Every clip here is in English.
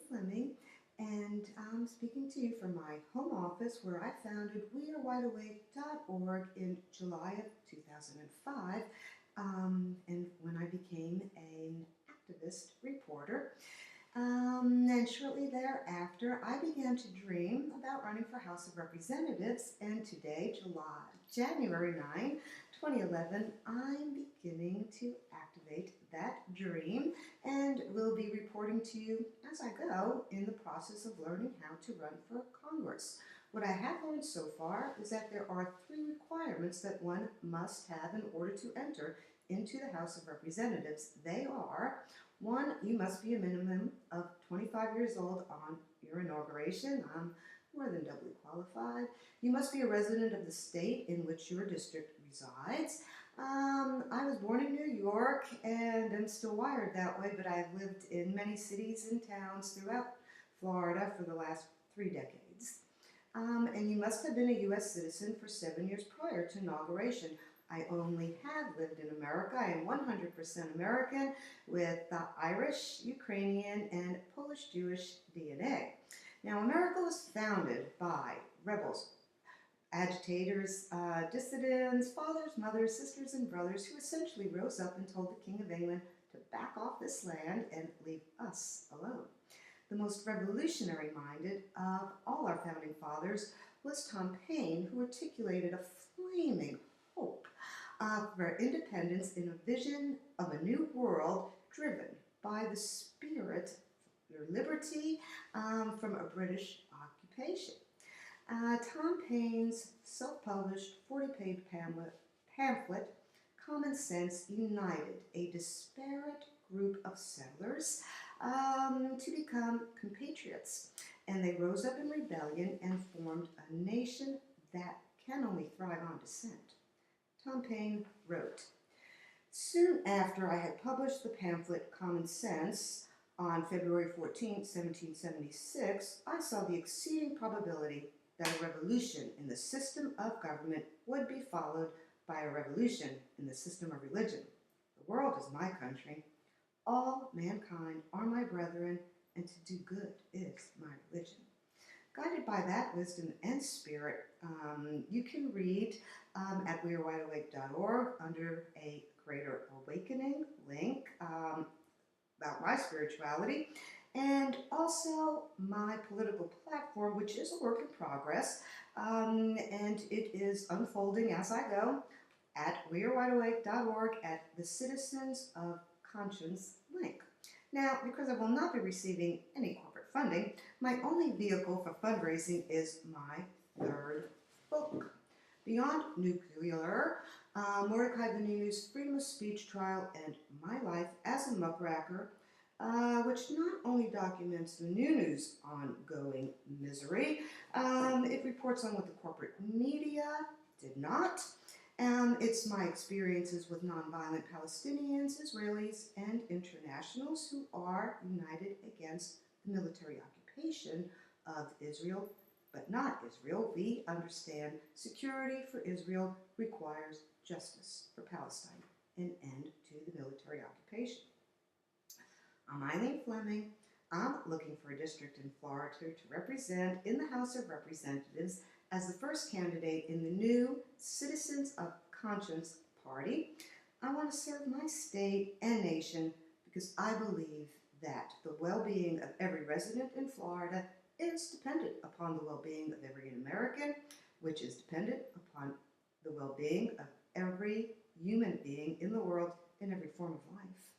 Fleming, and I'm speaking to you from my home office where I founded wearewideawake.org in July of 2005, and when I became an activist reporter. And shortly thereafter, I began to dream about running for House of Representatives, and today, January 9, 2011, I'm beginning to activate that dream and will be reporting to you as I go in the process of learning how to run for Congress. What I have learned so far is that there are 3 requirements that one must have in order to enter into the House of Representatives. They are: 1, you must be a minimum of 25 years old on your inauguration. I'm more than doubly qualified. You must be a resident of the state in which your district resides. I was born in New York and am still wired that way, but I've lived in many cities and towns throughout Florida for the last 3 decades. And you must have been a U.S. citizen for 7 years prior to inauguration. I only have lived in America. I am 100% American with Irish, Ukrainian, and Polish-Jewish DNA. Now, America was founded by rebels, agitators, dissidents, fathers, mothers, sisters, and brothers who essentially rose up and told the King of England to back off this land and leave us alone. The most revolutionary-minded of all our founding fathers was Tom Paine, who articulated a flaming hope for independence in a vision of a new world driven by the spirit or liberty from a British occupation. Tom Paine's self-published 40-page pamphlet, Common Sense, united a disparate group of settlers to become compatriots, and they rose up in rebellion and formed a nation that can only thrive on dissent. Tom Paine wrote, "Soon after I had published the pamphlet Common Sense on February 14, 1776, I saw the exceeding probability that a revolution in the system of government would be followed by a revolution in the system of religion. The world is my country. All mankind are my brethren, and to do good is my religion." Guided by that wisdom and spirit, you can read at wearewideawake.org under a Greater Awakening link about my spirituality, and also my political platform, which is a work in progress, and it is unfolding as I go at wearewideawake.org at the Citizens of Conscience link. Now, because I will not be receiving any corporate funding, my only vehicle for fundraising is my 3rd book, Beyond Nuclear, Mordecai Vannunu's Freedom of Speech Trial and My Life as a Muckraker, which not only documents Vannunu's ongoing misery, it reports on what the corporate media did not. It's my experiences with nonviolent Palestinians, Israelis, and internationals who are united against the military occupation of Israel, but not Israel. We understand security for Israel requires justice for Palestine, an end to the military occupation. I'm Eileen Fleming. I'm looking for a district in Florida to represent in the House of Representatives as the first candidate in the new Citizens of Conscience Party. I want to serve my state and nation because I believe that the well-being of every resident in Florida is dependent upon the well-being of every American, which is dependent upon the well-being of every human being in the world in every form of life.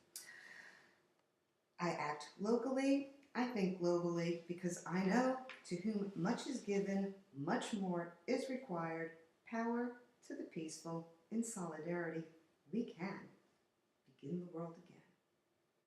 I act locally, I think globally, because I know to whom much is given, much more is required. Power to the peaceful. In solidarity, we can begin the world again.